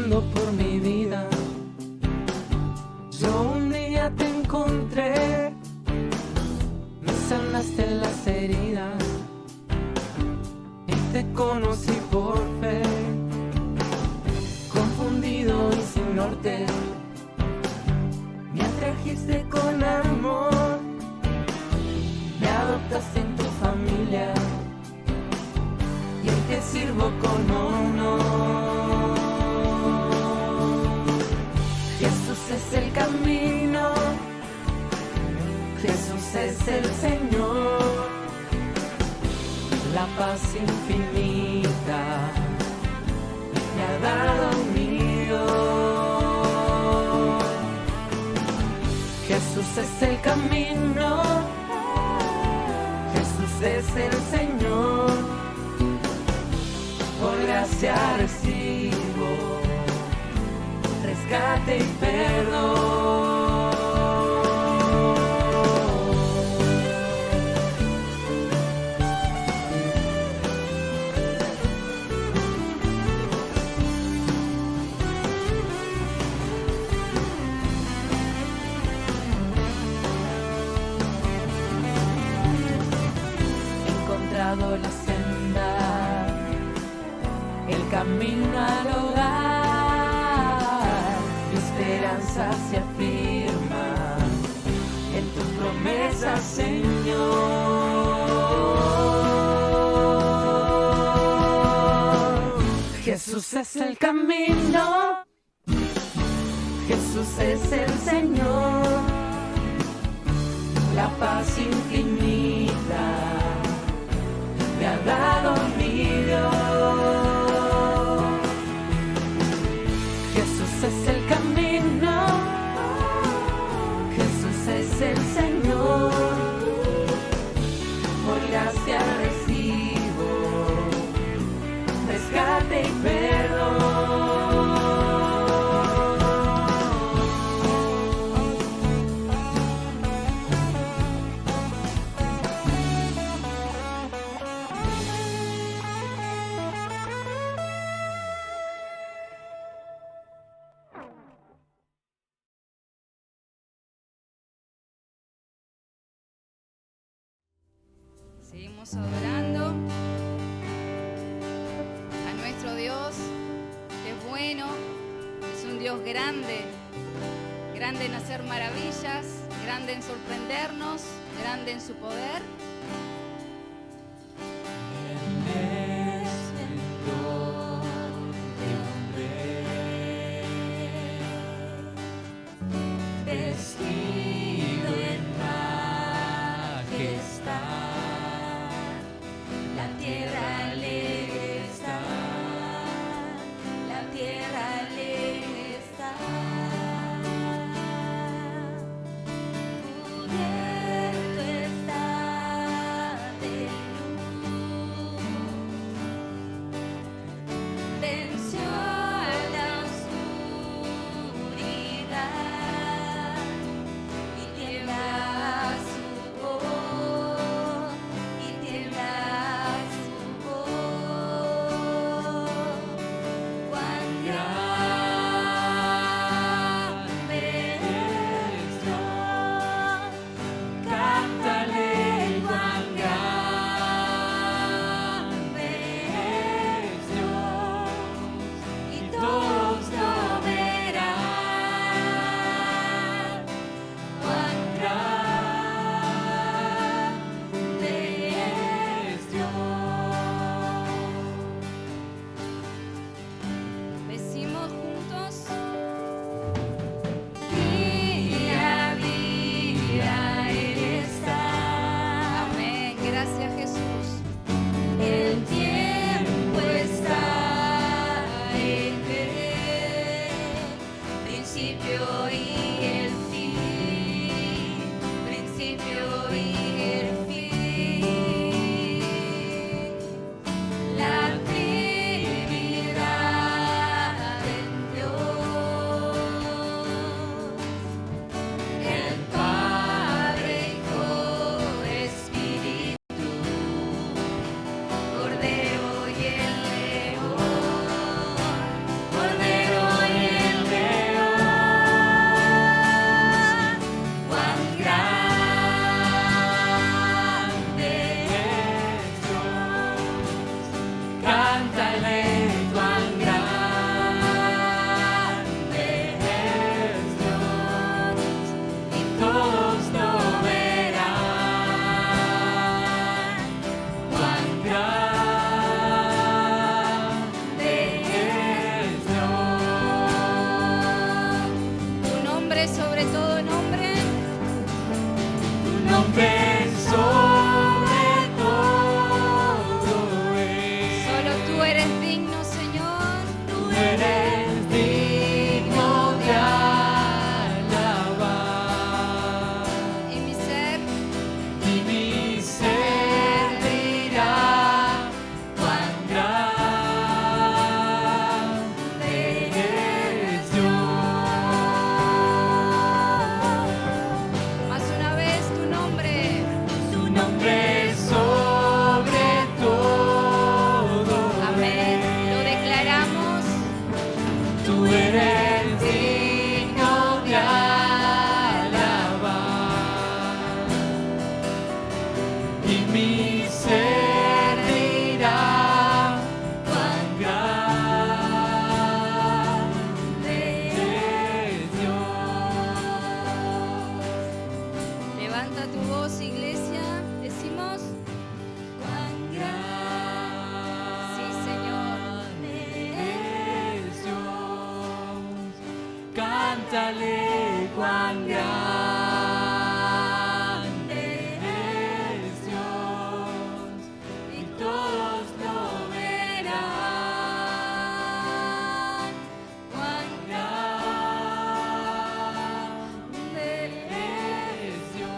luchando por mi vida. Yo un día te encontré, me sanaste las heridas y te conocí por fe. Confundido y sin norte, me atrajiste con amor, me adoptaste en tu familia y hoy te sirvo con honor. Jesús es el camino, Jesús es el Señor, la paz infinita me ha dado mi Dios. Jesús es el camino, Jesús es el Señor, por gracia recibo rescate y perdón. He encontrado la senda, el camino al hogar, mi esperanza se afirma en tu promesa, Señor. Jesús es el camino, Jesús es el Señor, la paz infinita me ha dado mi Dios. Jesús es el camino, Jesús es el Señor, por gracia recibo rescate y perdón. Seguimos adorando a nuestro Dios, que es bueno, es un Dios grande, grande en hacer maravillas, grande en sorprendernos, grande en su poder. Vestido en majestad, la tierra alegre está, la tierra alegre está. Cubierto está de luz, venció la oscuridad y tiembla su voz, y tiembla su Muéstrale cuán grande es Dios y todos lo verán. Cuán grande Es Dios.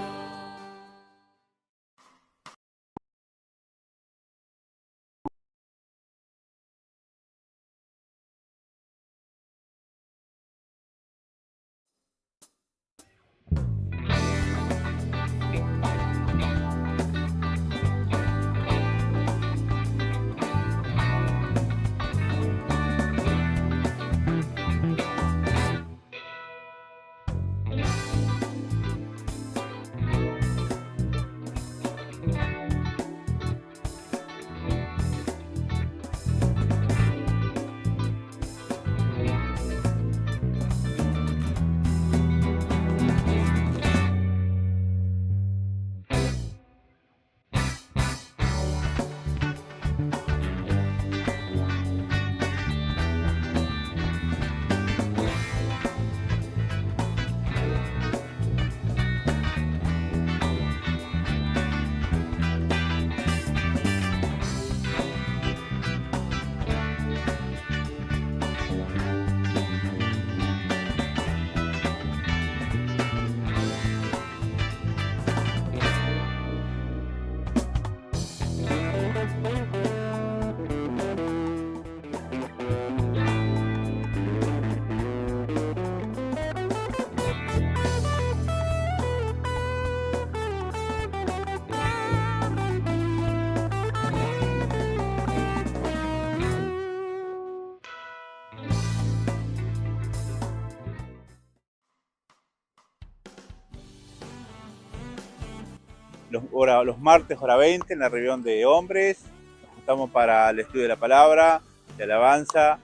Los martes, hora 20, en la reunión de hombres. Nos juntamos para el estudio de la palabra, de alabanza,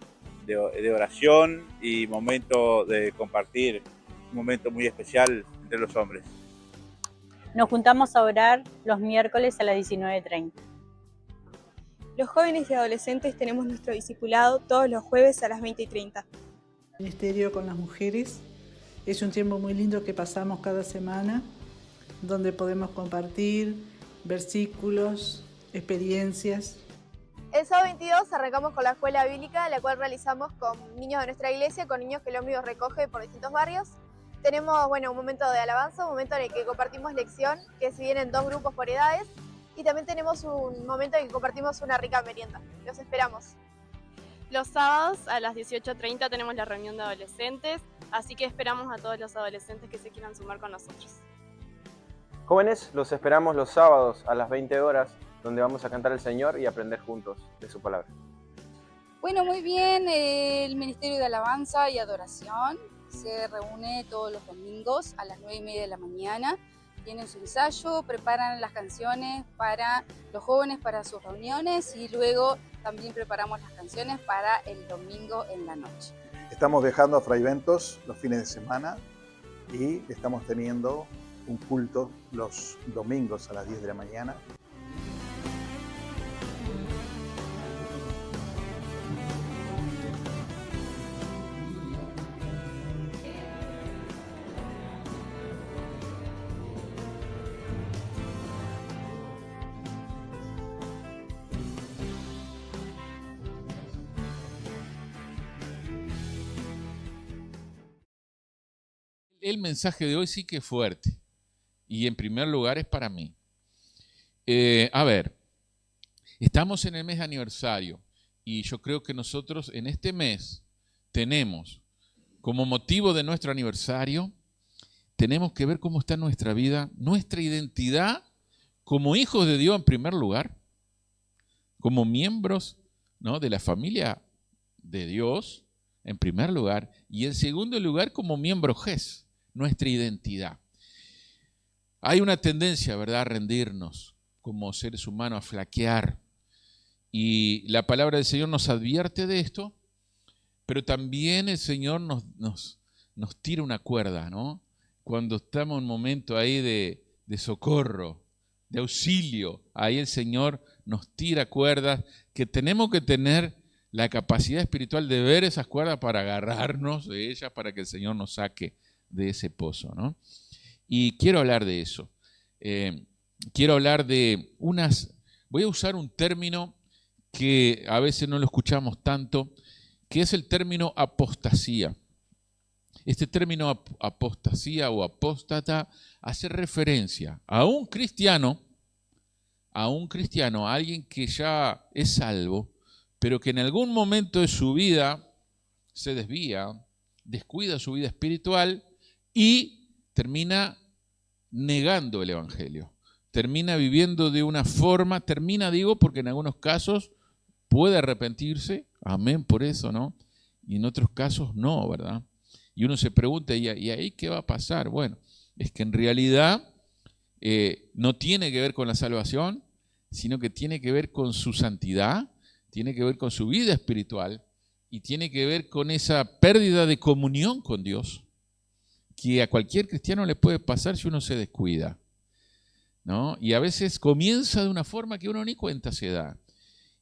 de oración y momento de compartir, un momento muy especial entre los hombres. Nos juntamos a orar los miércoles a las 19:30. Los jóvenes y adolescentes tenemos nuestro discipulado todos los jueves a las 20:30. Ministerio con las mujeres. Es un tiempo muy lindo que pasamos cada semana, donde podemos compartir versículos, experiencias. El sábado 22 arrancamos con la escuela bíblica, la cual realizamos con niños de nuestra iglesia, con niños que el ómnibus recoge por distintos barrios. Tenemos un momento de alabanza, un momento en el que compartimos lección, que se vienen 2 grupos por edades, y también tenemos un momento en el que compartimos una rica merienda. Los esperamos. Los sábados a las 18:30 tenemos la reunión de adolescentes, así que esperamos a todos los adolescentes que se quieran sumar con nosotros. Jóvenes, los esperamos los sábados a las 20 horas, donde vamos a cantar al Señor y aprender juntos de su palabra. Bueno, muy bien, el Ministerio de Alabanza y Adoración se reúne todos los domingos a las 9:30 de la mañana. Tienen su ensayo, preparan las canciones para los jóvenes para sus reuniones y luego también preparamos las canciones para el domingo en la noche. Estamos viajando a Fraiventos los fines de semana y estamos teniendo un culto los domingos a las 10 de la mañana. El mensaje de hoy sí que es fuerte y en primer lugar es para mí. A ver, estamos en el mes de aniversario y yo creo que nosotros en este mes tenemos como motivo de nuestro aniversario, tenemos que ver cómo está nuestra vida, nuestra identidad como hijos de Dios en primer lugar, como miembros, ¿no?, de la familia de Dios en primer lugar y en segundo lugar como miembro GES. Nuestra identidad. Hay una tendencia, ¿verdad?, a rendirnos como seres humanos, a flaquear. Y la palabra del Señor nos advierte de esto, pero también el Señor nos tira una cuerda, ¿no? Cuando estamos en un momento ahí de socorro, de auxilio, ahí el Señor nos tira cuerdas que tenemos que tener la capacidad espiritual de ver esas cuerdas para agarrarnos de ellas, para que el Señor nos saque de ese pozo, ¿no? Y quiero hablar de eso. Quiero hablar de voy a usar un término que a veces no lo escuchamos tanto, que es el término apostasía. Este término apostasía o apóstata hace referencia a un cristiano, a alguien que ya es salvo, pero que en algún momento de su vida se desvía, descuida su vida espiritual y termina negando el Evangelio. Termina viviendo de una forma, digo, porque en algunos casos puede arrepentirse, amén por eso, ¿no? Y en otros casos no, ¿verdad? Y uno se pregunta, ¿y ahí qué va a pasar? Bueno, es que en realidad no tiene que ver con la salvación, sino que tiene que ver con su santidad, tiene que ver con su vida espiritual y tiene que ver con esa pérdida de comunión con Dios que a cualquier cristiano le puede pasar si uno se descuida, ¿no? Y a veces comienza de una forma que uno ni cuenta se da.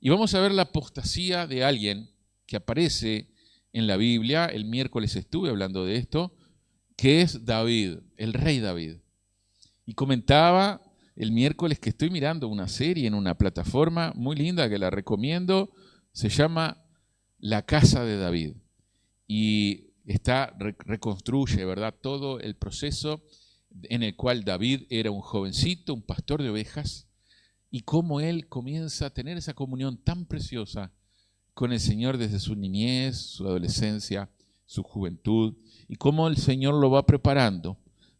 Y vamos a ver la apostasía de alguien que aparece en la Biblia. El miércoles estuve hablando de esto, que es David, el rey David. Y comentaba el miércoles que estoy mirando una serie en una plataforma muy linda que la recomiendo, se llama La Casa de David. Y reconstruye, ¿verdad?, todo el proceso en el cual David era un jovencito, un pastor de ovejas, y cómo él comienza a tener esa comunión tan preciosa con el Señor desde su niñez, su adolescencia, su juventud, y cómo el Señor lo va preparando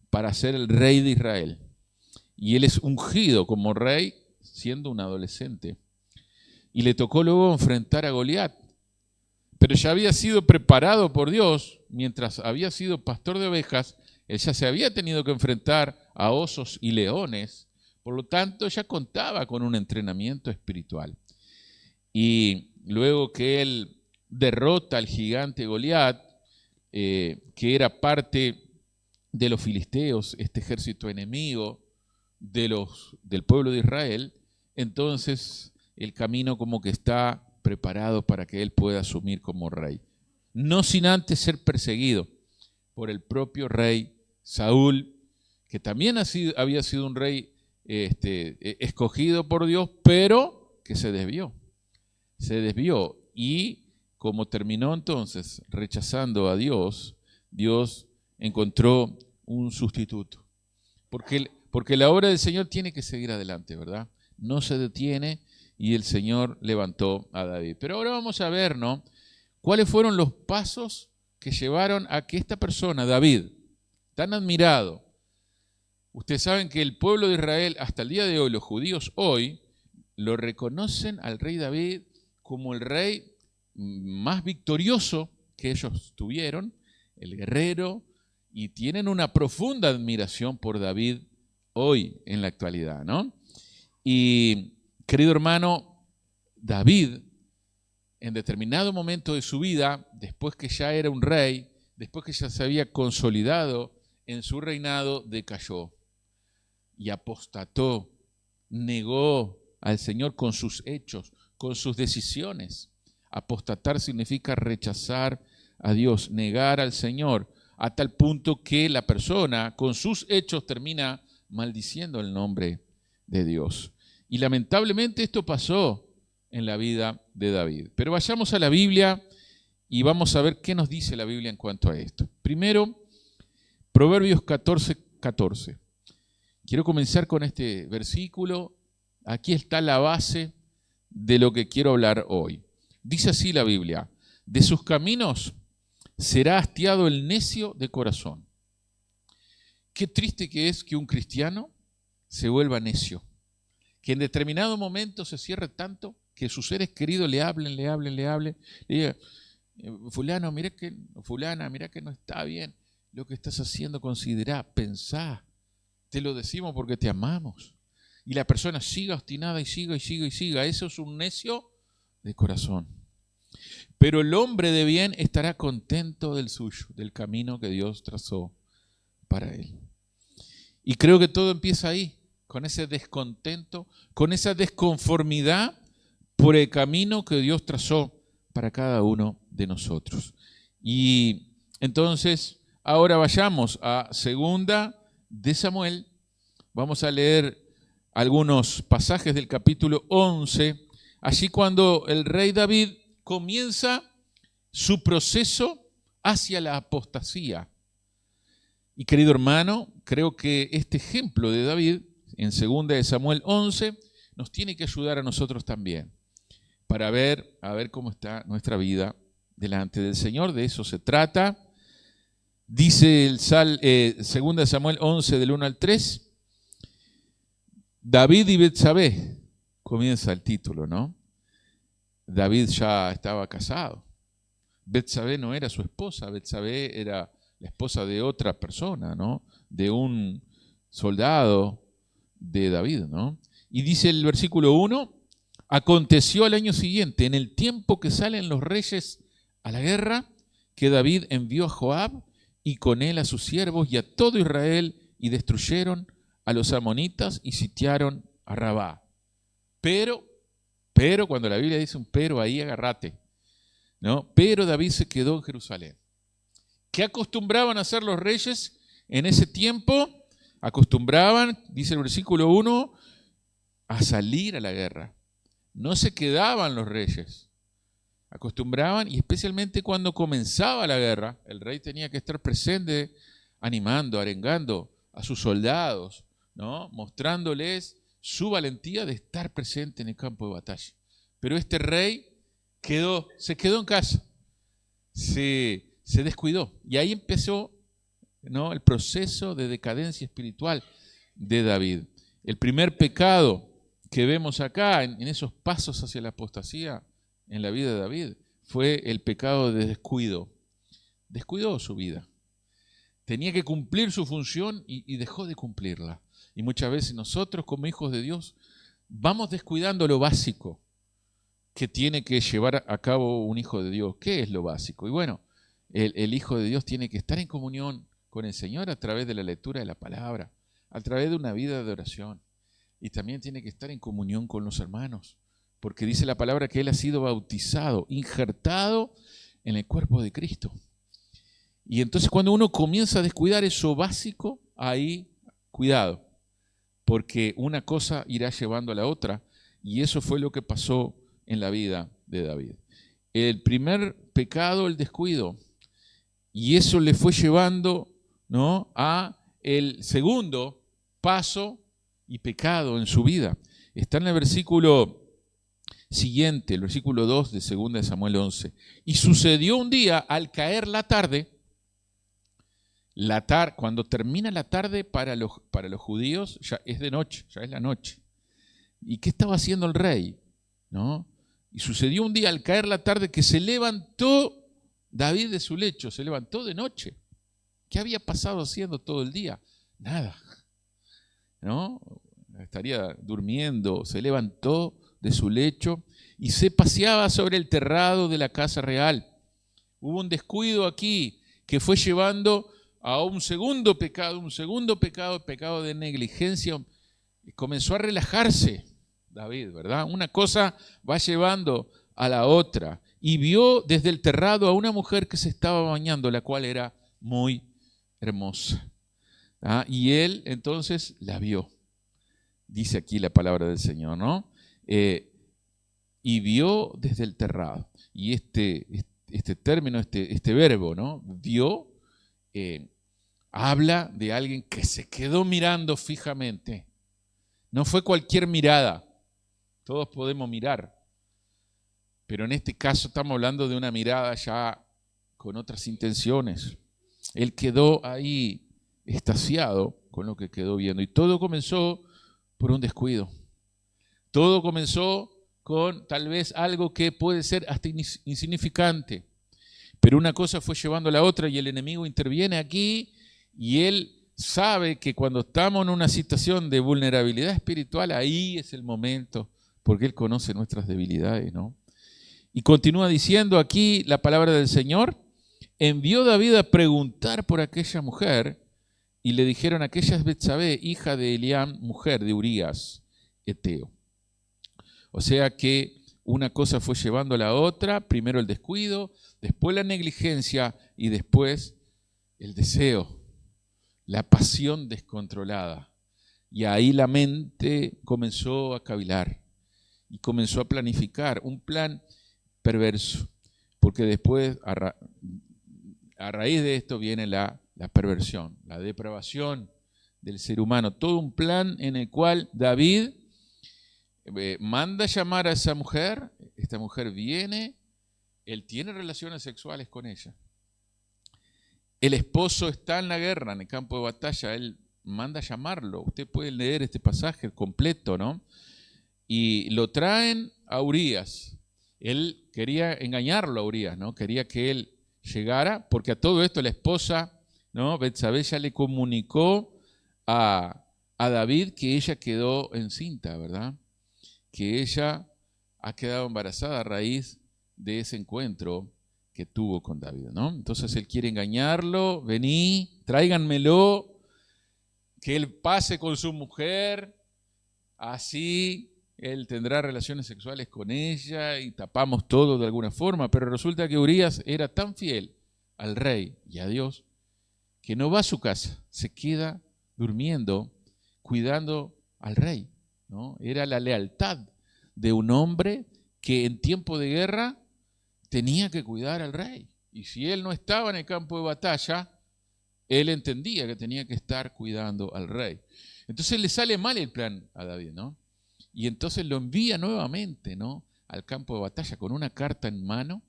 para ser el rey de Israel. Y él es ungido como rey siendo un adolescente. Y le tocó luego enfrentar a Goliat. Pero ya había sido preparado por Dios, mientras había sido pastor de ovejas, él ya se había tenido que enfrentar a osos y leones, por lo tanto ya contaba con un entrenamiento espiritual. Y luego que él derrota al gigante Goliat, que era parte de los filisteos, este ejército enemigo del pueblo de Israel, entonces el camino como que está preparado para que él pueda asumir como rey. No sin antes ser perseguido por el propio rey Saúl, que también había sido un rey escogido por Dios, pero que se desvió. Se desvió y como terminó entonces rechazando a Dios, Dios encontró un sustituto. Porque la obra del Señor tiene que seguir adelante, ¿verdad? No se detiene y el Señor levantó a David. Pero ahora vamos a ver, ¿no?, cuáles fueron los pasos que llevaron a que esta persona, David, tan admirado. Ustedes saben que el pueblo de Israel, hasta el día de hoy, los judíos hoy, lo reconocen al rey David como el rey más victorioso que ellos tuvieron, el guerrero, y tienen una profunda admiración por David hoy en la actualidad, ¿no? Y querido hermano, David, en determinado momento de su vida, después que ya era un rey, después que ya se había consolidado en su reinado, decayó y apostató, negó al Señor con sus hechos, con sus decisiones. Apostatar significa rechazar a Dios, negar al Señor, a tal punto que la persona con sus hechos termina maldiciendo el nombre de Dios. Y lamentablemente esto pasó en la vida de David. Pero vayamos a la Biblia y vamos a ver qué nos dice la Biblia en cuanto a esto. Primero, Proverbios 14:14. Quiero comenzar con este versículo. Aquí está la base de lo que quiero hablar hoy. Dice así la Biblia: de sus caminos será hastiado el necio de corazón. Qué triste que es que un cristiano se vuelva necio, que en determinado momento se cierre tanto que sus seres queridos le hablen, le digan: fulano, fulana, mira que no está bien lo que estás haciendo, considera, pensá, te lo decimos porque te amamos. Y la persona siga obstinada y siga. Eso es un necio de corazón. Pero el hombre de bien estará contento del suyo, del camino que Dios trazó para él. Y creo que todo empieza ahí, con ese descontento, con esa desconformidad por el camino que Dios trazó para cada uno de nosotros. Y entonces, ahora vayamos a 2 de Samuel. Vamos a leer algunos pasajes del capítulo 11, allí cuando el rey David comienza su proceso hacia la apostasía. Y querido hermano, creo que este ejemplo de David en 2 de Samuel 11 nos tiene que ayudar a nosotros también para ver, a ver cómo está nuestra vida delante del Señor. De eso se trata. Dice el 2 de Samuel 11 del 1 al 3. David y Betsabé, comienza el título, ¿no? David ya estaba casado. Betsabé no era su esposa, Betsabé era la esposa de otra persona, ¿no? De un soldado de David, ¿no? Y dice el versículo 1, aconteció al año siguiente, en el tiempo que salen los reyes a la guerra, que David envió a Joab y con él a sus siervos y a todo Israel y destruyeron a los amonitas y sitiaron a Rabá. Pero, cuando la Biblia dice un pero, ahí agárrate, ¿no? Pero David se quedó en Jerusalén. ¿Qué acostumbraban a hacer los reyes en ese tiempo? Acostumbraban, dice el versículo 1, a salir a la guerra. No se quedaban los reyes. Acostumbraban, y especialmente cuando comenzaba la guerra, el rey tenía que estar presente, animando, arengando a sus soldados, ¿no? Mostrándoles su valentía de estar presente en el campo de batalla. Pero este rey se quedó en casa, se descuidó. Y ahí empezó, ¿no?, el proceso de decadencia espiritual de David. El primer pecado que vemos acá, en esos pasos hacia la apostasía en la vida de David, fue el pecado de descuido. Descuidó su vida. Tenía que cumplir su función y dejó de cumplirla. Y muchas veces nosotros, como hijos de Dios, vamos descuidando lo básico que tiene que llevar a cabo un hijo de Dios. ¿Qué es lo básico? Y bueno, el hijo de Dios tiene que estar en comunión con el Señor a través de la lectura de la palabra, a través de una vida de oración. Y también tiene que estar en comunión con los hermanos, porque dice la palabra que él ha sido bautizado, injertado en el cuerpo de Cristo. Y entonces cuando uno comienza a descuidar eso básico, ahí, cuidado, porque una cosa irá llevando a la otra, y eso fue lo que pasó en la vida de David. El primer pecado, el descuido, y eso le fue llevando, ¿no?, a el segundo paso y pecado en su vida. Está en el versículo siguiente, el versículo 2 de 2 de Samuel 11. Y sucedió un día, al caer la tarde, cuando termina la tarde para los judíos, ya es de noche, ya es la noche. ¿Y qué estaba haciendo el rey? ¿No? Y sucedió un día, al caer la tarde, que se levantó David de su lecho, se levantó de noche. ¿Qué había pasado haciendo todo el día? Nada, ¿no? Estaría durmiendo. Se levantó de su lecho y se paseaba sobre el terrado de la casa real. Hubo un descuido aquí que fue llevando a un segundo pecado, el pecado de negligencia. Comenzó a relajarse David, ¿verdad? Una cosa va llevando a la otra. Y vio desde el terrado a una mujer que se estaba bañando, la cual era muy hermosa. Y él entonces la vio. Dice aquí la palabra del Señor, ¿no? Y vio desde el terrado. Y este término, este verbo, ¿no? Vio, habla de alguien que se quedó mirando fijamente. No fue cualquier mirada. Todos podemos mirar. Pero en este caso estamos hablando de una mirada ya con otras intenciones. Él quedó ahí extasiado con lo que quedó viendo. Y todo comenzó por un descuido. Todo comenzó con tal vez algo que puede ser hasta insignificante. Pero una cosa fue llevando a la otra y el enemigo interviene aquí y él sabe que cuando estamos en una situación de vulnerabilidad espiritual, ahí es el momento, porque él conoce nuestras debilidades, ¿no? Y continúa diciendo aquí la palabra del Señor, envió David a preguntar por aquella mujer y le dijeron, aquella es Betsabé, hija de Eliam, mujer de Urías, Eteo. O sea que una cosa fue llevando a la otra, primero el descuido, después la negligencia y después el deseo, la pasión descontrolada. Y ahí la mente comenzó a cavilar y comenzó a planificar un plan perverso, porque después a raíz de esto viene la perversión, la depravación del ser humano, todo un plan en el cual David manda llamar a esa mujer, esta mujer viene, él tiene relaciones sexuales con ella. El esposo está en la guerra, en el campo de batalla, él manda llamarlo. Usted puede leer este pasaje completo, ¿no? Y lo traen a Urías. Él quería engañarlo a Urías, ¿no? Quería que él llegara, porque a todo esto la esposa, ¿no? Betsabé ya le comunicó a David que ella quedó encinta, ¿verdad? Que ella ha quedado embarazada a raíz de ese encuentro que tuvo con David, ¿no? Entonces él quiere engañarlo, vení, tráiganmelo, que él pase con su mujer, así él tendrá relaciones sexuales con ella y tapamos todo de alguna forma, pero resulta que Urías era tan fiel al rey y a Dios que no va a su casa, se queda durmiendo, cuidando al rey, ¿no? Era la lealtad de un hombre que en tiempo de guerra tenía que cuidar al rey. Y si él no estaba en el campo de batalla, él entendía que tenía que estar cuidando al rey. Entonces le sale mal el plan a David, ¿no? Y entonces lo envía nuevamente, ¿no?, al campo de batalla con una carta en mano,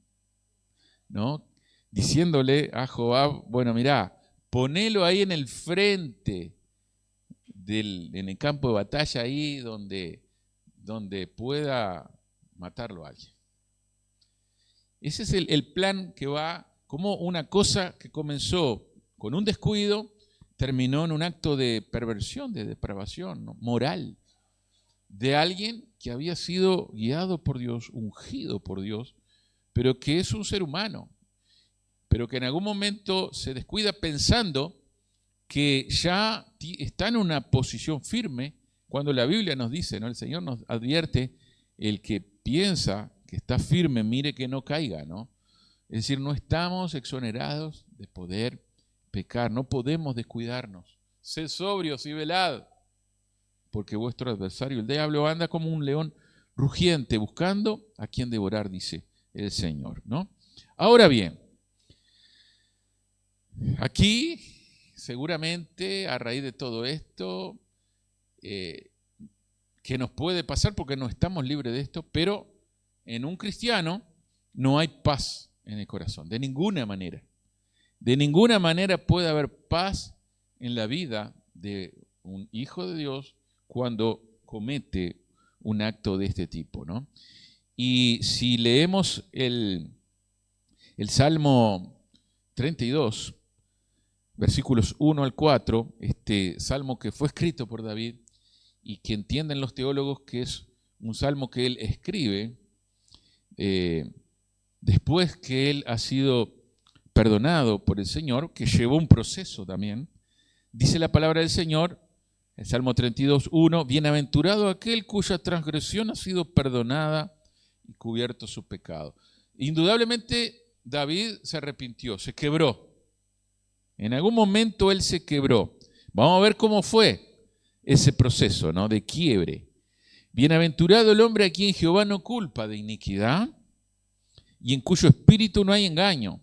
¿no?, diciéndole a Joab, bueno, mirá, ponelo ahí en el frente, en el campo de batalla, ahí donde pueda matarlo a alguien. Ese es el plan que va, como una cosa que comenzó con un descuido, terminó en un acto de perversión, de depravación, ¿no?, moral, de alguien que había sido guiado por Dios, ungido por Dios, pero que es un ser humano, pero que en algún momento se descuida pensando que ya está en una posición firme, cuando la Biblia nos dice, ¿no?, el Señor nos advierte, el que piensa que está firme, mire que no caiga, ¿no? Es decir, no estamos exonerados de poder pecar, no podemos descuidarnos. Sed sobrios y velad, porque vuestro adversario, el diablo, anda como un león rugiente, buscando a quien devorar, dice el Señor, ¿no? Ahora bien, aquí seguramente a raíz de todo esto, que nos puede pasar porque no estamos libres de esto, pero en un cristiano no hay paz en el corazón, de ninguna manera. De ninguna manera puede haber paz en la vida de un hijo de Dios cuando comete un acto de este tipo, ¿no? Y si leemos el Salmo 32, versículos 1 al 4, este salmo que fue escrito por David y que entienden los teólogos que es un salmo que él escribe después que él ha sido perdonado por el Señor, que llevó un proceso también. Dice la palabra del Señor, el Salmo 32, 1, bienaventurado aquel cuya transgresión ha sido perdonada y cubierto su pecado. Indudablemente David se arrepintió, se quebró. En algún momento él se quebró. Vamos a ver cómo fue ese proceso, ¿no?, de quiebre. Bienaventurado el hombre a quien Jehová no culpa de iniquidad y en cuyo espíritu no hay engaño.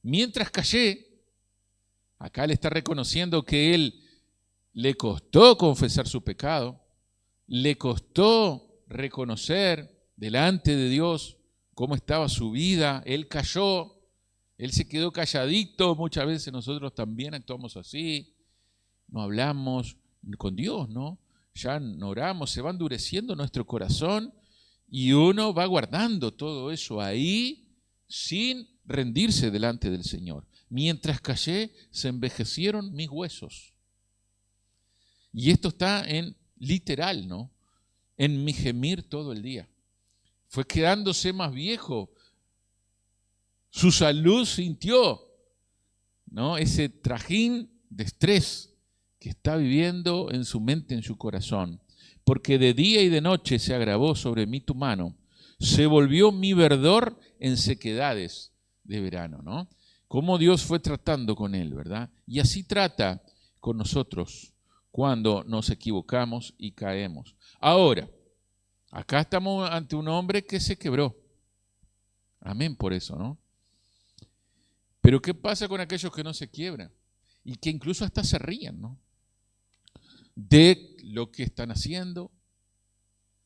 Mientras callé, acá le está reconociendo que él le costó confesar su pecado, le costó reconocer delante de Dios cómo estaba su vida, él cayó, él se quedó calladito. Muchas veces nosotros también actuamos así, no hablamos con Dios, ¿no? Ya no oramos, se va endureciendo nuestro corazón y uno va guardando todo eso ahí sin rendirse delante del Señor. Mientras callé, se envejecieron mis huesos. Y esto está en literal, ¿no?, en mi gemir todo el día. Fue quedándose más viejo. Su salud sintió, ¿no?, ese trajín de estrés que está viviendo en su mente, en su corazón. porque de día y de noche se agravó sobre mí tu mano, se volvió mi verdor en sequedades de verano, ¿no? Cómo Dios fue tratando con él, ¿verdad? Y así trata con nosotros cuando nos equivocamos y caemos. Ahora, acá estamos ante un hombre que se quebró. Amén por eso, ¿no? Pero ¿qué pasa con aquellos que no se quiebran? Y que incluso hasta se ríen, ¿no? De lo que están haciendo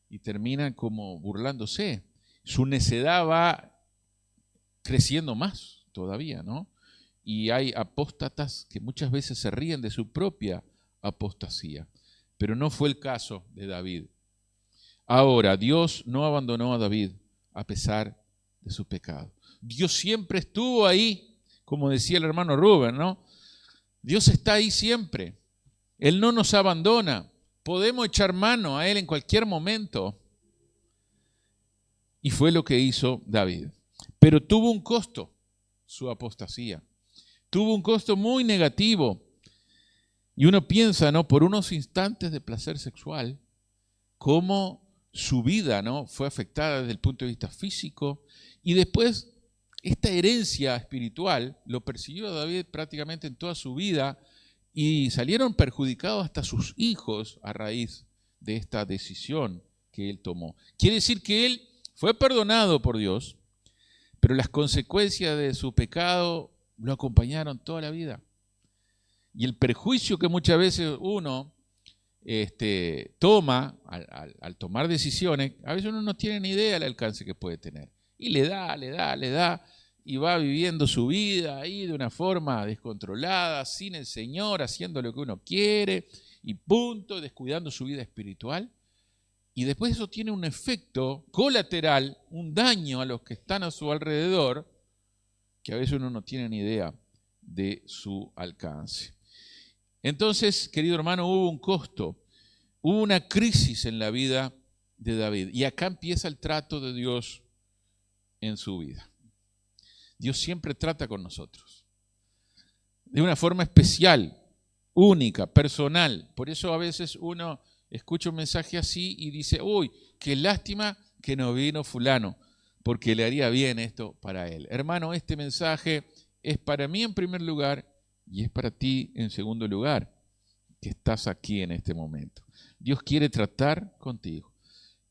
y terminan como burlándose. Su necedad va creciendo más todavía, ¿no? Y hay apóstatas que muchas veces se ríen de su propia apostasía. Pero no fue el caso de David. Ahora, Dios no abandonó a David a pesar de su pecado. Dios siempre estuvo ahí, como decía el hermano Rubén, ¿no? Dios está ahí siempre. Él no nos abandona. Podemos echar mano a Él en cualquier momento. Y fue lo que hizo David. Pero tuvo un costo, su apostasía. Tuvo un costo muy negativo. Y uno piensa, ¿no? Por unos instantes de placer sexual, cómo su vida, ¿no? Fue afectada desde el punto de vista físico. Y después, esta herencia espiritual lo persiguió a David prácticamente en toda su vida. Y salieron perjudicados hasta sus hijos a raíz de esta decisión que él tomó. Quiere decir que él fue perdonado por Dios, pero las consecuencias de su pecado lo acompañaron toda la vida. Y el perjuicio que muchas veces uno toma al tomar decisiones, a veces uno no tiene ni idea del alcance que puede tener. Y le da, y va viviendo su vida ahí de una forma descontrolada, sin el Señor, haciendo lo que uno quiere, y punto, descuidando su vida espiritual. Y después eso tiene un efecto colateral, un daño a los que están a su alrededor, que a veces uno no tiene ni idea de su alcance. Entonces, querido hermano, hubo un costo, hubo una crisis en la vida de David. Y acá empieza el trato de Dios en su vida. Dios siempre trata con nosotros, de una forma especial, única, personal. Por eso a veces uno escucha un mensaje así y dice, uy, qué lástima que no vino fulano, porque le haría bien esto para él. Hermano, este mensaje es para mí en primer lugar y es para ti en segundo lugar, que estás aquí en este momento. Dios quiere tratar contigo.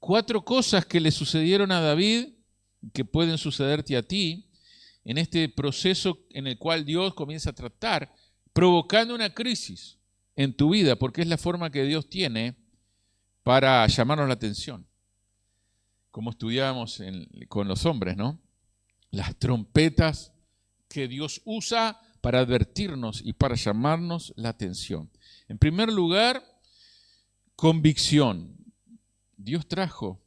4 cosas que le sucedieron a David, que pueden sucederte a ti, en este proceso en el cual Dios comienza a tratar, provocando una crisis en tu vida, porque es la forma que Dios tiene para llamarnos la atención. Como estudiábamos con los hombres, ¿no? Las trompetas que Dios usa para advertirnos y para llamarnos la atención. En primer lugar, convicción. Dios trajo,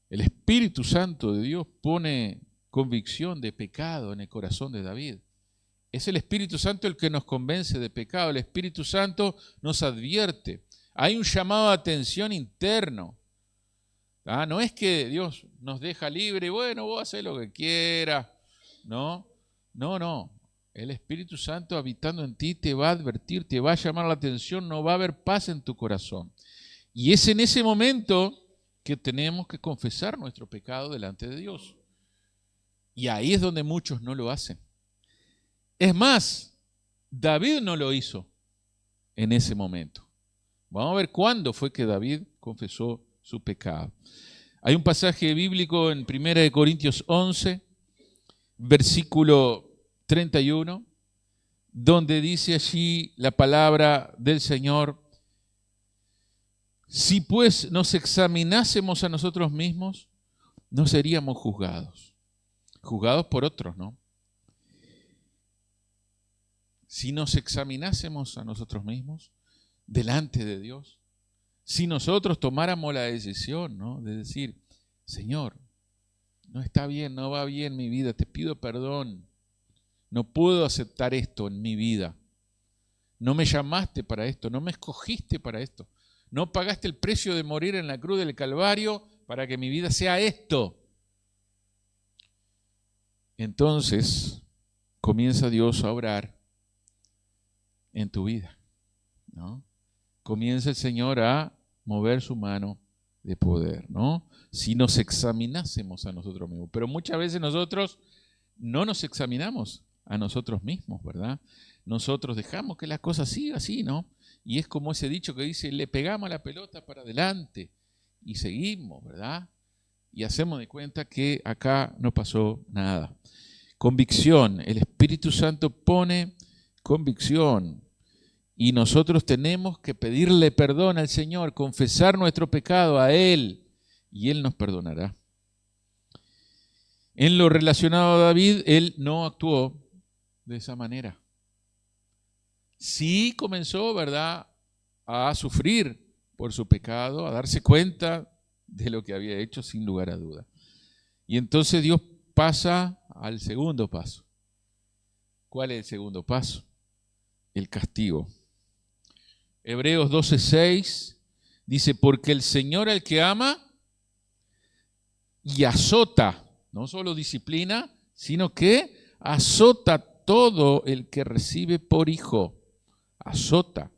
el Espíritu Santo de Dios pone convicción de pecado en el corazón de David. Es el Espíritu Santo el que nos convence de pecado. El Espíritu Santo nos advierte. Hay un llamado de atención interno. No es que Dios nos deja libre, bueno, vos hacés lo que quieras. No. El Espíritu Santo habitando en ti te va a advertir, te va a llamar la atención, no va a haber paz en tu corazón. Y es en ese momento que tenemos que confesar nuestro pecado delante de Dios. Y ahí es donde muchos no lo hacen. Es más, David no lo hizo en ese momento. Vamos a ver cuándo fue que David confesó su pecado. Hay un pasaje bíblico en 1 Corintios 11, versículo 31, donde dice allí la palabra del Señor: si pues nos examinásemos a nosotros mismos, no seríamos juzgados por otros, ¿no? Si nos examinásemos a nosotros mismos delante de Dios, si nosotros tomáramos la decisión, ¿no?, de decir, Señor, no está bien, no va bien mi vida, te pido perdón, no puedo aceptar esto en mi vida, no me llamaste para esto, no me escogiste para esto, no pagaste el precio de morir en la cruz del Calvario para que mi vida sea esto. Entonces comienza Dios a obrar en tu vida, ¿no? Comienza el Señor a mover su mano de poder, ¿no? Si nos examinásemos a nosotros mismos. Pero muchas veces nosotros no nos examinamos a nosotros mismos, ¿verdad? Nosotros dejamos que la cosa siga así, ¿no? Y es como ese dicho que dice, le pegamos la pelota para adelante y seguimos, ¿verdad? Y hacemos de cuenta que acá no pasó nada. Convicción, el Espíritu Santo pone convicción y nosotros tenemos que pedirle perdón al Señor, confesar nuestro pecado a Él y Él nos perdonará. En lo relacionado a David, él no actuó de esa manera. Sí comenzó, ¿verdad?, a sufrir por su pecado, a darse cuenta de lo que había hecho sin lugar a duda. Y entonces Dios pasa al segundo paso. ¿Cuál es el segundo paso? El castigo. Hebreos 12:6 dice, porque el Señor al que ama y azota, no solo disciplina, sino que azota todo el que recibe por hijo. Azota.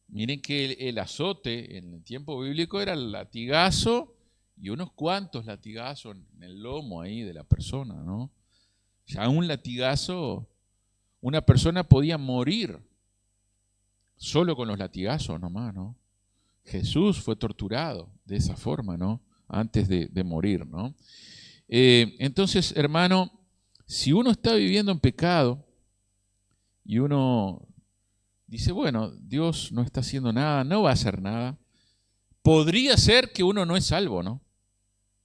Miren que el azote en el tiempo bíblico era el latigazo y unos cuantos latigazos en el lomo ahí de la persona, ¿no? Ya un latigazo, una persona podía morir solo con los latigazos nomás, ¿no? Jesús fue torturado de esa forma, ¿no? Antes de morir, ¿no? Entonces, hermano, si uno está viviendo en pecado y uno dice, bueno, Dios no está haciendo nada, no va a hacer nada, podría ser que uno no es salvo, ¿no?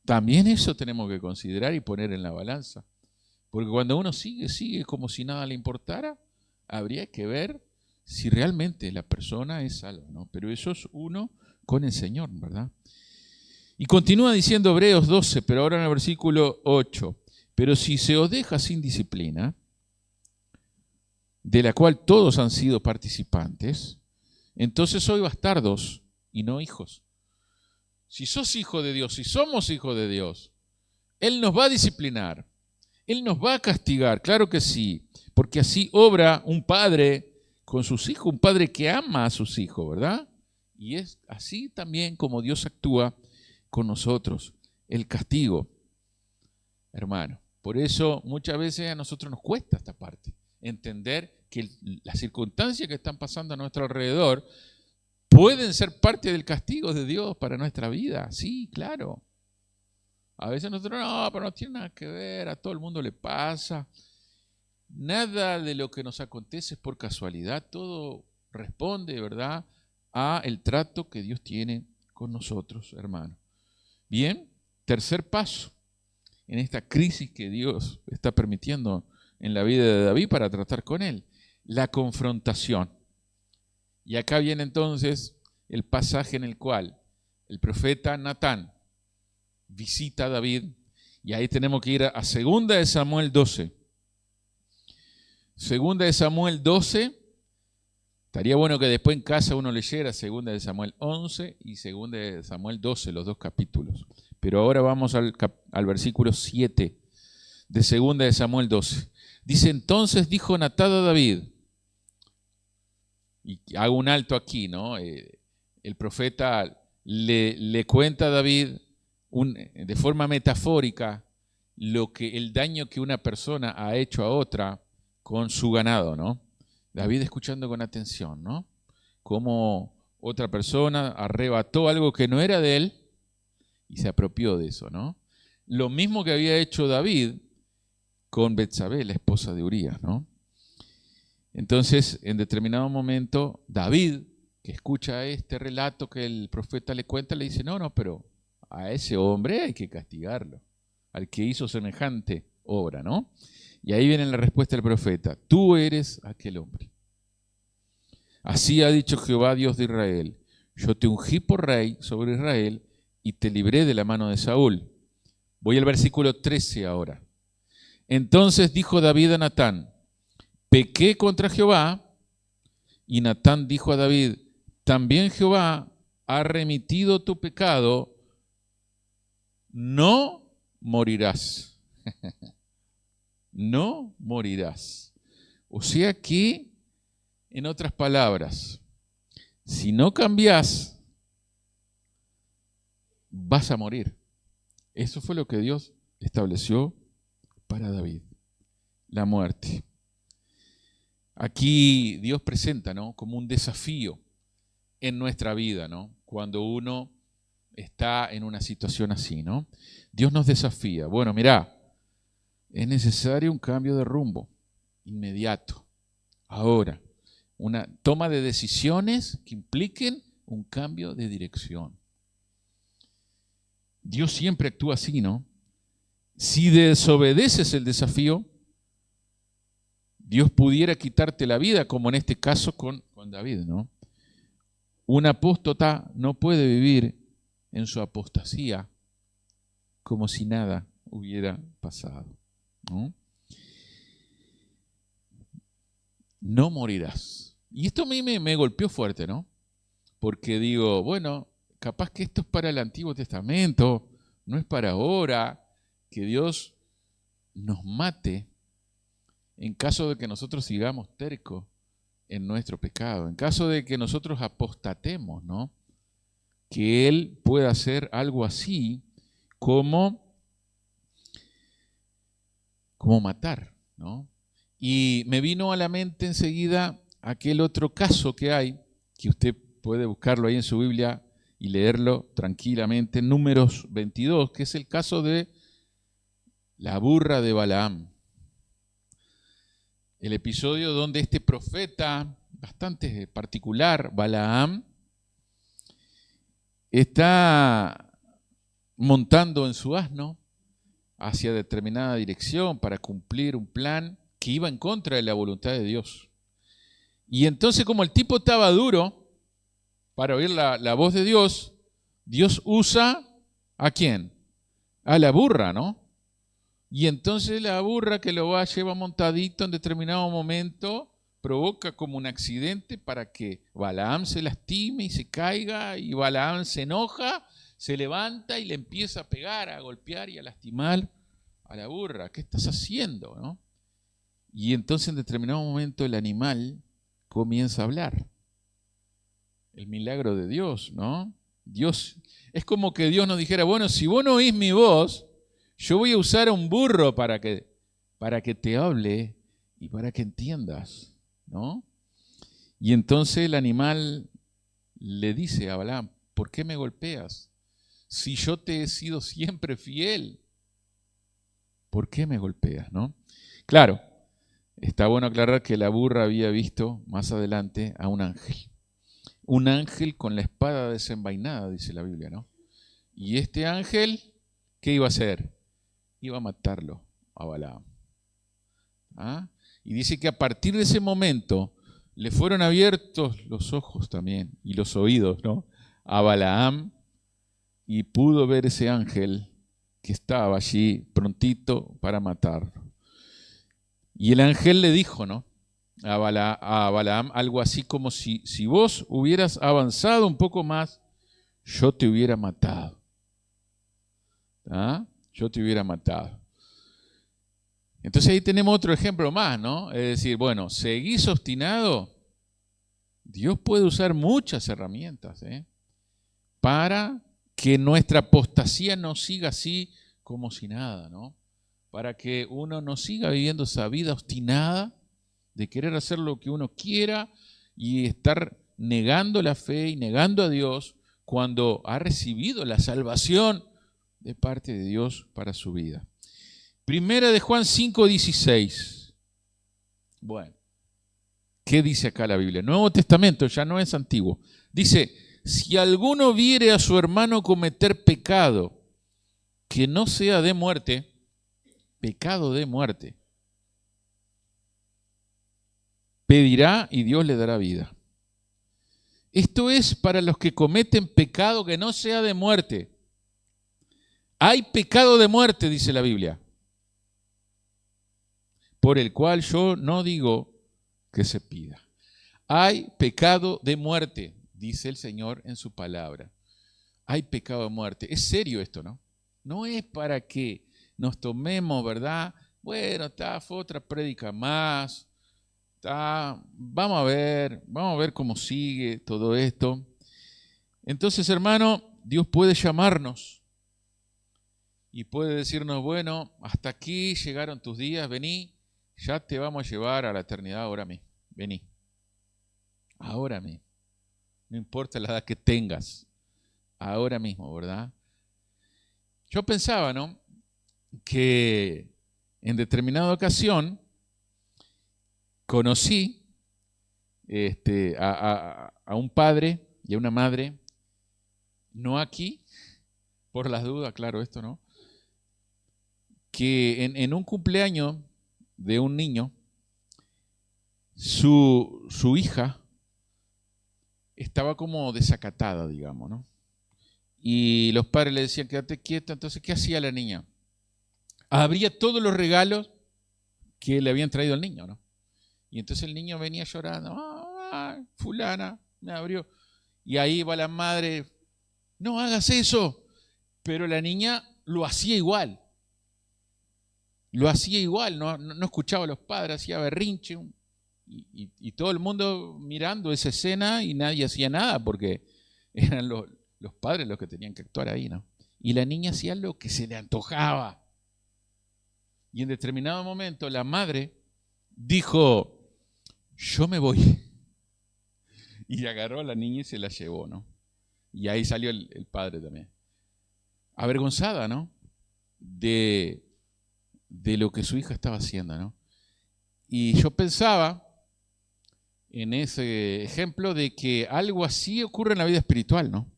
También eso tenemos que considerar y poner en la balanza. Porque cuando uno sigue como si nada le importara, habría que ver si realmente la persona es salva, ¿no? Pero eso es uno con el Señor, ¿verdad? Y continúa diciendo Hebreos 12, pero ahora en el versículo 8. Pero si se os deja sin disciplina, de la cual todos han sido participantes, entonces sois bastardos y no hijos. Si sos hijo de Dios, si somos hijos de Dios, Él nos va a disciplinar, Él nos va a castigar, claro que sí, porque así obra un padre con sus hijos, un padre que ama a sus hijos, ¿verdad? Y es así también como Dios actúa con nosotros, el castigo, hermano. Por eso muchas veces a nosotros nos cuesta esta parte, entender que las circunstancias que están pasando a nuestro alrededor pueden ser parte del castigo de Dios para nuestra vida. Sí, claro. A veces nosotros, no, pero no tiene nada que ver, a todo el mundo le pasa. Nada de lo que nos acontece es por casualidad, todo responde, ¿verdad?, a el trato que Dios tiene con nosotros, hermano. Bien, tercer paso en esta crisis que Dios está permitiendo en la vida de David para tratar con él, la confrontación. Y acá viene entonces el pasaje en el cual el profeta Natán visita a David, y ahí tenemos que ir a 2 de Samuel 12. 2 de Samuel 12, estaría bueno que después en casa uno leyera 2 de Samuel 11 y 2 de Samuel 12, los dos capítulos. Pero ahora vamos al versículo 7 de 2 de Samuel 12. Dice, entonces dijo Natán a David, y hago un alto aquí, ¿no? El profeta le cuenta a David de forma metafórica el daño que una persona ha hecho a otra con su ganado, ¿no? David escuchando con atención, ¿no? Cómo otra persona arrebató algo que no era de él y se apropió de eso, ¿no? Lo mismo que había hecho David con Betsabé, la esposa de Urías, ¿no? Entonces, en determinado momento, David, que escucha este relato que el profeta le cuenta, le dice, no, pero a ese hombre hay que castigarlo, al que hizo semejante obra, ¿no? Y ahí viene la respuesta del profeta, tú eres aquel hombre. Así ha dicho Jehová, Dios de Israel, yo te ungí por rey sobre Israel y te libré de la mano de Saúl. Voy al versículo 13 ahora. Entonces dijo David a Natán, pequé contra Jehová, y Natán dijo a David, también Jehová ha remitido tu pecado, no morirás. No morirás. O sea que, en otras palabras, si no cambias, vas a morir. Eso fue lo que Dios estableció para David, la muerte. Aquí Dios presenta, ¿no?, como un desafío en nuestra vida, ¿no?, cuando uno está en una situación así, ¿no? Dios nos desafía. Bueno, mirá, es necesario un cambio de rumbo inmediato, ahora. Una toma de decisiones que impliquen un cambio de dirección. Dios siempre actúa así, ¿no? Si desobedeces el desafío, Dios pudiera quitarte la vida, como en este caso con David, ¿no? Un apóstata no puede vivir en su apostasía como si nada hubiera pasado, ¿no? No morirás. Y esto a mí me golpeó fuerte, ¿no? Porque digo, bueno, capaz que esto es para el Antiguo Testamento, no es para ahora, que Dios nos mate en caso de que nosotros sigamos tercos en nuestro pecado, en caso de que nosotros apostatemos, ¿no? Que Él pueda hacer algo así como matar, ¿no? Y me vino a la mente enseguida aquel otro caso que hay, que usted puede buscarlo ahí en su Biblia y leerlo tranquilamente, en Números 22, que es el caso de la burra de Balaam. El episodio donde este profeta, bastante particular, Balaam, está montando en su asno hacia determinada dirección para cumplir un plan que iba en contra de la voluntad de Dios. Y entonces, como el tipo estaba duro para oír la voz de Dios, Dios usa ¿a quién? A la burra, ¿no? Y entonces la burra que lo lleva montadito en determinado momento provoca como un accidente para que Balaam se lastime y se caiga, y Balaam se enoja, se levanta y le empieza a pegar, a golpear y a lastimar a la burra. ¿Qué estás haciendo, no? Y entonces en determinado momento el animal comienza a hablar. El milagro de Dios, ¿no? Dios, es como que Dios nos dijera, bueno, si vos no oís mi voz, yo voy a usar a un burro para que te hable y para que entiendas, ¿no? Y entonces el animal le dice a Balaam, ¿por qué me golpeas? Si yo te he sido siempre fiel, ¿por qué me golpeas, no? Claro, está bueno aclarar que la burra había visto más adelante a un ángel. Un ángel con la espada desenvainada, dice la Biblia, ¿no? Y este ángel, ¿qué iba a hacer? Iba a matarlo a Balaam. ¿Ah? Y dice que a partir de ese momento le fueron abiertos los ojos también y los oídos, ¿no?, a Balaam, y pudo ver ese ángel que estaba allí prontito para matarlo. Y el ángel le dijo, ¿no?, a Balaam algo así como si vos hubieras avanzado un poco más, yo te hubiera matado. ¿Ah? Yo te hubiera matado. Entonces ahí tenemos otro ejemplo más, ¿no? Es decir, bueno, seguís obstinado, Dios puede usar muchas herramientas, para que nuestra apostasía no siga así como si nada, ¿no? Para que uno no siga viviendo esa vida obstinada de querer hacer lo que uno quiera y estar negando la fe y negando a Dios cuando ha recibido la salvación de parte de Dios para su vida. Primera de Juan 5:16. Bueno, ¿qué dice acá la Biblia? Nuevo Testamento, ya no es antiguo. Dice, si alguno viere a su hermano cometer pecado que no sea de muerte, pecado de muerte, pedirá y Dios le dará vida. Esto es para los que cometen pecado que no sea de muerte. Hay pecado de muerte, dice la Biblia, por el cual yo no digo que se pida. Hay pecado de muerte, dice el Señor en su palabra. Hay pecado de muerte. Es serio esto, ¿no? No es para que nos tomemos, ¿verdad? Bueno, fue otra prédica más. Vamos a ver cómo sigue todo esto. Entonces, hermano, Dios puede llamarnos y puede decirnos, bueno, hasta aquí llegaron tus días, vení, ya te vamos a llevar a la eternidad ahora mismo, vení, ahora mismo, no importa la edad que tengas, ahora mismo, ¿verdad? Yo pensaba, ¿no?, que en determinada ocasión conocí a un padre y a una madre, no aquí, por las dudas, claro, esto no, que en un cumpleaños de un niño, su hija estaba como desacatada, digamos, ¿no? Y los padres le decían, quédate quieta. Entonces, ¿qué hacía la niña? Abría todos los regalos que le habían traído al niño, ¿no? Y entonces el niño venía llorando, fulana me abrió. Y ahí va la madre, no hagas eso. Pero la niña lo hacía igual. Lo hacía igual, no escuchaba a los padres, hacía berrinche. Y todo el mundo mirando esa escena y nadie hacía nada porque eran los padres los que tenían que actuar ahí, ¿no? Y la niña hacía lo que se le antojaba. Y en determinado momento la madre dijo, yo me voy. Y agarró a la niña y se la llevó, ¿no? Y ahí salió el padre también. Avergonzada, ¿no? De lo que su hija estaba haciendo, ¿no? Y yo pensaba en ese ejemplo de que algo así ocurre en la vida espiritual, ¿no?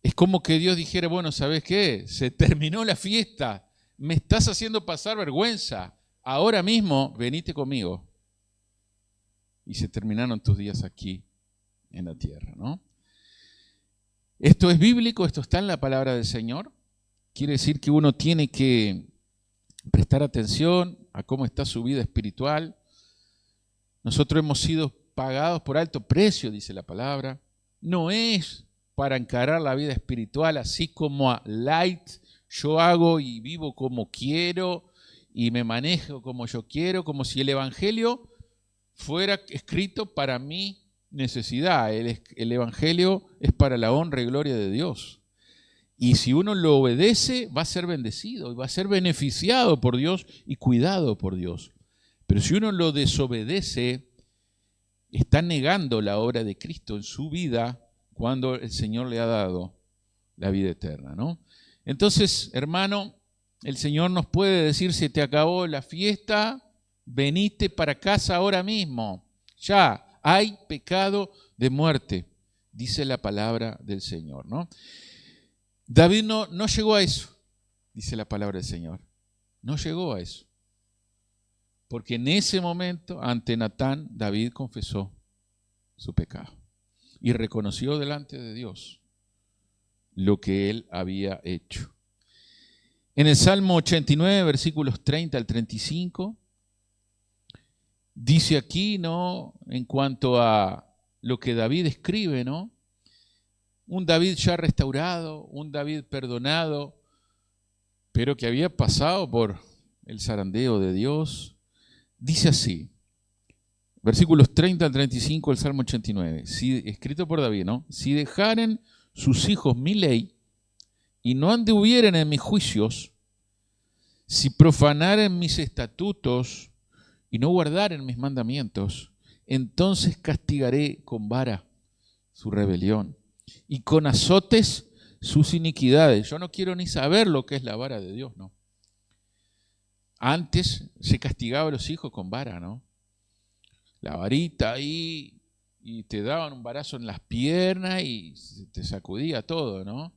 Es como que Dios dijera, bueno, ¿sabes qué? Se terminó la fiesta, me estás haciendo pasar vergüenza, ahora mismo venite conmigo. Y se terminaron tus días aquí en la tierra, ¿no? Esto es bíblico, esto está en la palabra del Señor. Quiere decir que uno tiene que prestar atención a cómo está su vida espiritual. Nosotros hemos sido pagados por alto precio, dice la palabra. No es para encarar la vida espiritual así como a light, yo hago y vivo como quiero y me manejo como yo quiero, como si el Evangelio fuera escrito para mi necesidad. El Evangelio es para la honra y gloria de Dios. Y si uno lo obedece, va a ser bendecido y va a ser beneficiado por Dios y cuidado por Dios. Pero si uno lo desobedece, está negando la obra de Cristo en su vida cuando el Señor le ha dado la vida eterna, ¿no? Entonces, hermano, el Señor nos puede decir, se te acabó la fiesta, venite para casa ahora mismo. Ya hay pecado de muerte, dice la palabra del Señor, ¿no? David no llegó a eso, dice la palabra del Señor. No llegó a eso. Porque en ese momento, ante Natán, David confesó su pecado y reconoció delante de Dios lo que él había hecho. En el Salmo 89, versículos 30 al 35, dice aquí, ¿no?, en cuanto a lo que David escribe, ¿no? Un David ya restaurado, un David perdonado, pero que había pasado por el zarandeo de Dios. Dice así, versículos 30 al 35 del Salmo 89, escrito por David, ¿no? Si dejaren sus hijos mi ley y no anduvieren en mis juicios, si profanaren mis estatutos y no guardaren mis mandamientos, entonces castigaré con vara su rebelión y con azotes sus iniquidades. Yo no quiero ni saber lo que es la vara de Dios, ¿no? Antes se castigaba a los hijos con vara, ¿no? La varita ahí, y te daban un varazo en las piernas y te sacudía todo, ¿no?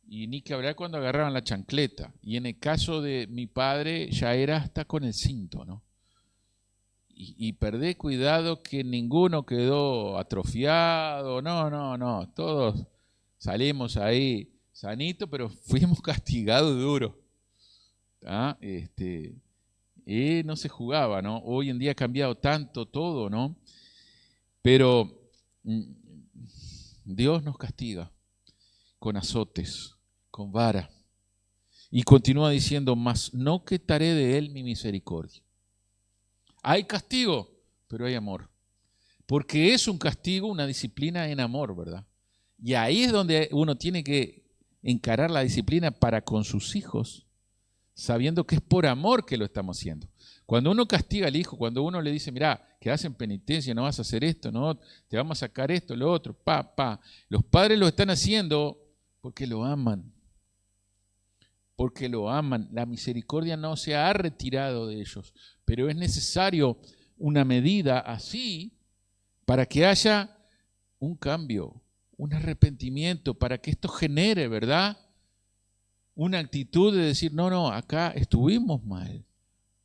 Y ni que hablar cuando agarraban la chancleta. Y en el caso de mi padre ya era hasta con el cinto, ¿no? Y perdé cuidado que ninguno quedó atrofiado, no, todos salimos ahí sanitos, pero fuimos castigados duro. ¿Ah? No se jugaba, ¿no? Hoy en día ha cambiado tanto todo, ¿no? Pero Dios nos castiga con azotes, con vara. Y continúa diciendo, mas no quitaré de él mi misericordia. Hay castigo, pero hay amor. Porque es un castigo, una disciplina en amor, ¿verdad? Y ahí es donde uno tiene que encarar la disciplina para con sus hijos, sabiendo que es por amor que lo estamos haciendo. Cuando uno castiga al hijo, cuando uno le dice, mirá, que hacen penitencia, no vas a hacer esto, no, te vamos a sacar esto, lo otro, los padres lo están haciendo porque lo aman. Porque lo aman. La misericordia no se ha retirado de ellos, pero es necesario una medida así para que haya un cambio, un arrepentimiento, para que esto genere, ¿verdad?, una actitud de decir, no, acá estuvimos mal,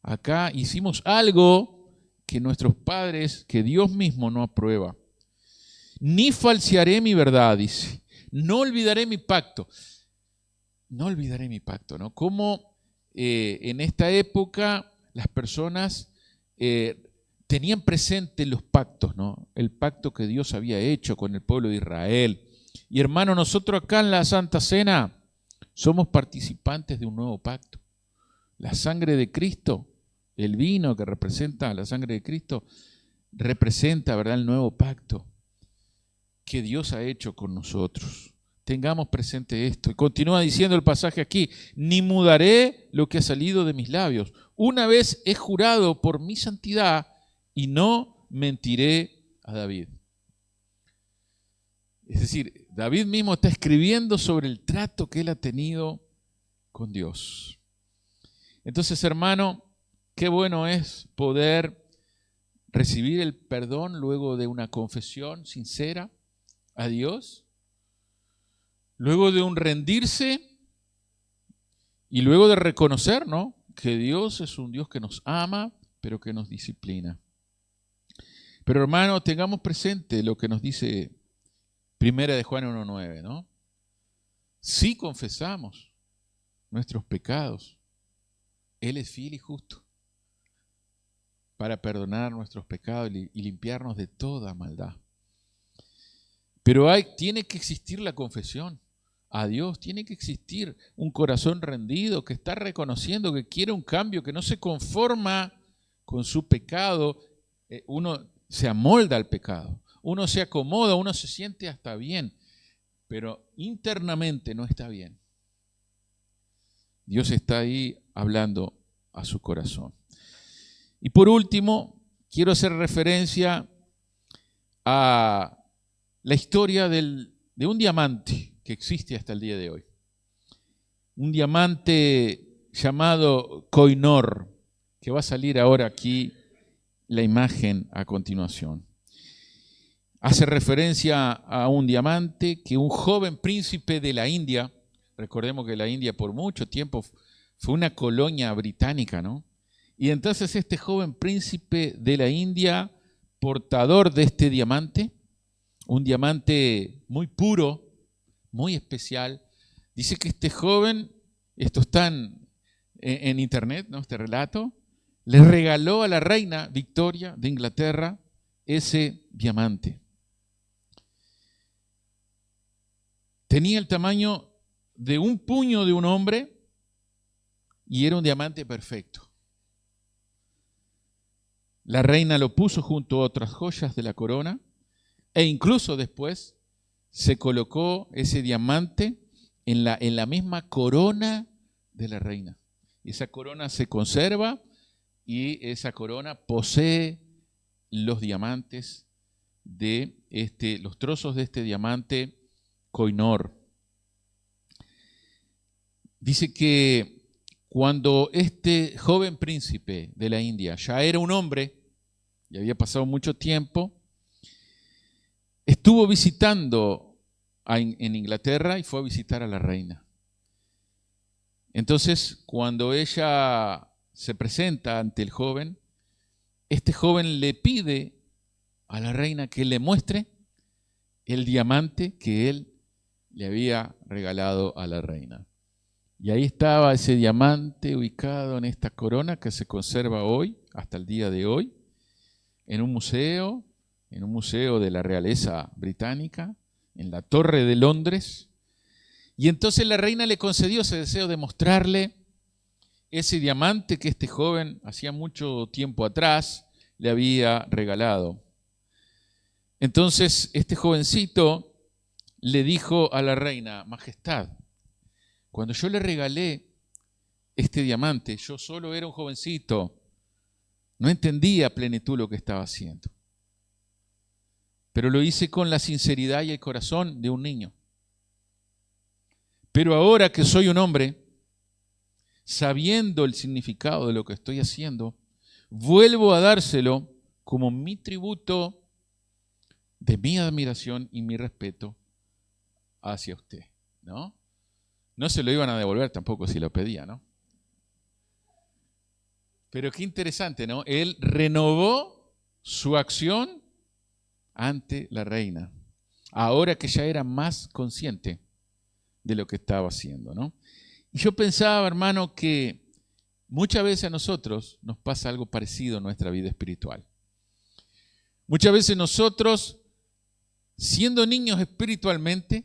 acá hicimos algo que nuestros padres, que Dios mismo no aprueba. Ni falsearé mi verdad, dice, no olvidaré mi pacto. No olvidaré mi pacto, ¿no? Como en esta época las personas tenían presente los pactos, ¿no? El pacto que Dios había hecho con el pueblo de Israel. Y hermano, nosotros acá en la Santa Cena somos participantes de un nuevo pacto. La sangre de Cristo, el vino que representa la sangre de Cristo, representa, ¿verdad?, el nuevo pacto que Dios ha hecho con nosotros. Tengamos presente esto. Y continúa diciendo el pasaje aquí, ni mudaré lo que ha salido de mis labios. Una vez he jurado por mi santidad y no mentiré a David. Es decir, David mismo está escribiendo sobre el trato que él ha tenido con Dios. Entonces, hermano, qué bueno es poder recibir el perdón luego de una confesión sincera a Dios, luego de un rendirse y luego de reconocer, ¿no?, que Dios es un Dios que nos ama, pero que nos disciplina. Pero hermano, tengamos presente lo que nos dice Primera de Juan 1:9, ¿no? Si confesamos nuestros pecados, Él es fiel y justo para perdonar nuestros pecados y limpiarnos de toda maldad. Pero tiene que existir la confesión a Dios, tiene que existir un corazón rendido que está reconociendo que quiere un cambio, que no se conforma con su pecado. Uno se amolda al pecado, uno se acomoda, uno se siente hasta bien, pero internamente no está bien. Dios está ahí hablando a su corazón. Y por último, quiero hacer referencia a la historia de un diamante que existe hasta el día de hoy. Un diamante llamado Koh-i-Noor, que va a salir ahora aquí la imagen a continuación. Hace referencia a un diamante que un joven príncipe de la India, recordemos que la India por mucho tiempo fue una colonia británica, ¿no? Y entonces este joven príncipe de la India, portador de este diamante, un diamante muy puro, muy especial, dice que este joven, esto está en internet, ¿no?, este relato, le regaló a la reina Victoria de Inglaterra ese diamante. Tenía el tamaño de un puño de un hombre y era un diamante perfecto. La reina lo puso junto a otras joyas de la corona e incluso después se colocó ese diamante en la misma corona de la reina. Y esa corona se conserva y esa corona posee los diamantes los trozos de este diamante Koh-i-Noor. Dice que cuando este joven príncipe de la India ya era un hombre y había pasado mucho tiempo, estuvo visitando en Inglaterra y fue a visitar a la reina. Entonces, cuando ella se presenta ante el joven, este joven le pide a la reina que le muestre el diamante que él le había regalado a la reina. Y ahí estaba ese diamante ubicado en esta corona que se conserva hoy, hasta el día de hoy, en un museo de la realeza británica, en la Torre de Londres. Y entonces la reina le concedió ese deseo de mostrarle ese diamante que este joven hacía mucho tiempo atrás le había regalado. Entonces este jovencito le dijo a la reina: Majestad, cuando yo le regalé este diamante, yo solo era un jovencito, no entendía a plenitud lo que estaba haciendo. Pero lo hice con la sinceridad y el corazón de un niño. Pero ahora que soy un hombre, sabiendo el significado de lo que estoy haciendo, vuelvo a dárselo como mi tributo de mi admiración y mi respeto hacia usted, ¿no? No se lo iban a devolver tampoco si lo pedía, ¿no? Pero qué interesante, ¿no? Él renovó su acción ante la reina, ahora que ya era más consciente de lo que estaba haciendo, ¿no? Y yo pensaba, hermano, que muchas veces a nosotros nos pasa algo parecido en nuestra vida espiritual. Muchas veces nosotros, siendo niños espiritualmente,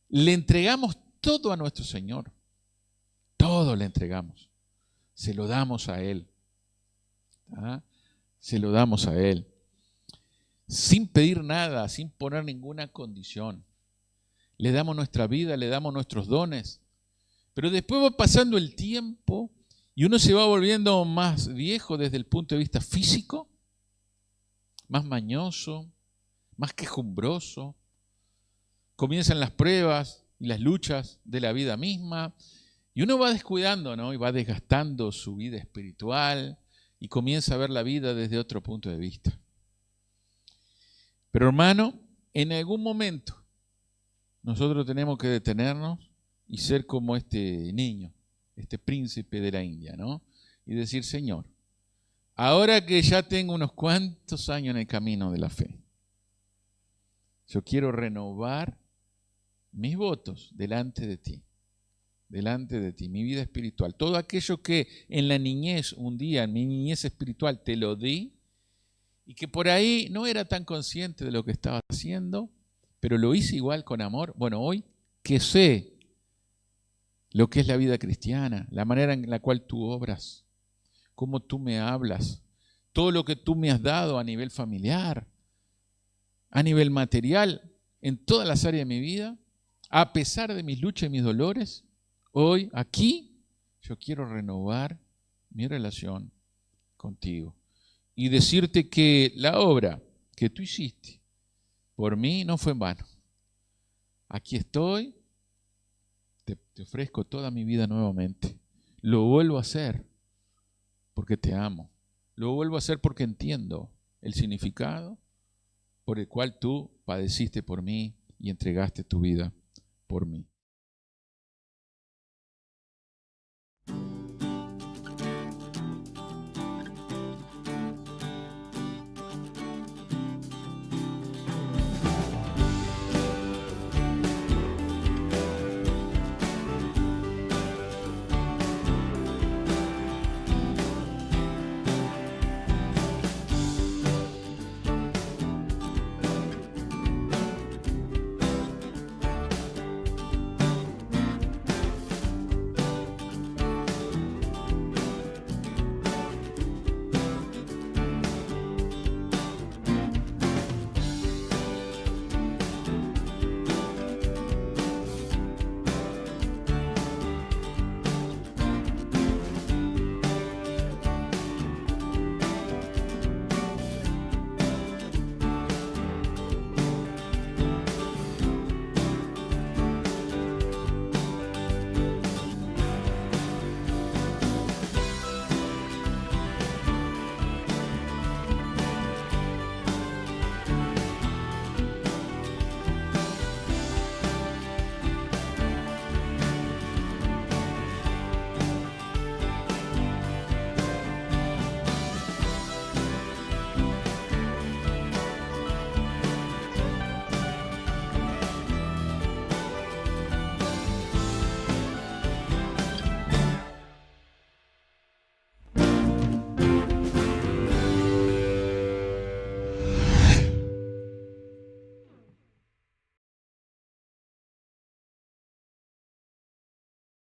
le entregamos todo a nuestro Señor. Todo le entregamos. Se lo damos a Él. ¿Ah? Se lo damos a Él. Sin pedir nada, sin poner ninguna condición. Le damos nuestra vida, le damos nuestros dones. Pero después va pasando el tiempo y uno se va volviendo más viejo desde el punto de vista físico, más mañoso, más quejumbroso. Comienzan las pruebas y las luchas de la vida misma y uno va descuidando, ¿no? Y va desgastando su vida espiritual y comienza a ver la vida desde otro punto de vista. Pero hermano, en algún momento nosotros tenemos que detenernos y ser como este niño, este príncipe de la India, ¿no? Y decir: Señor, ahora que ya tengo unos cuantos años en el camino de la fe, yo quiero renovar mis votos delante de ti, mi vida espiritual. Todo aquello que en la niñez, un día, en mi niñez espiritual, te lo di y que por ahí no era tan consciente de lo que estaba haciendo, pero lo hice igual con amor. Bueno, hoy que sé lo que es la vida cristiana, la manera en la cual tú obras, cómo tú me hablas, todo lo que tú me has dado a nivel familiar, a nivel material, en todas las áreas de mi vida, a pesar de mis luchas y mis dolores, hoy aquí yo quiero renovar mi relación contigo y decirte que la obra que tú hiciste por mí no fue en vano. Aquí estoy, te ofrezco toda mi vida nuevamente. Lo vuelvo a hacer porque te amo. Lo vuelvo a hacer porque entiendo el significado por el cual tú padeciste por mí y entregaste tu vida por mí.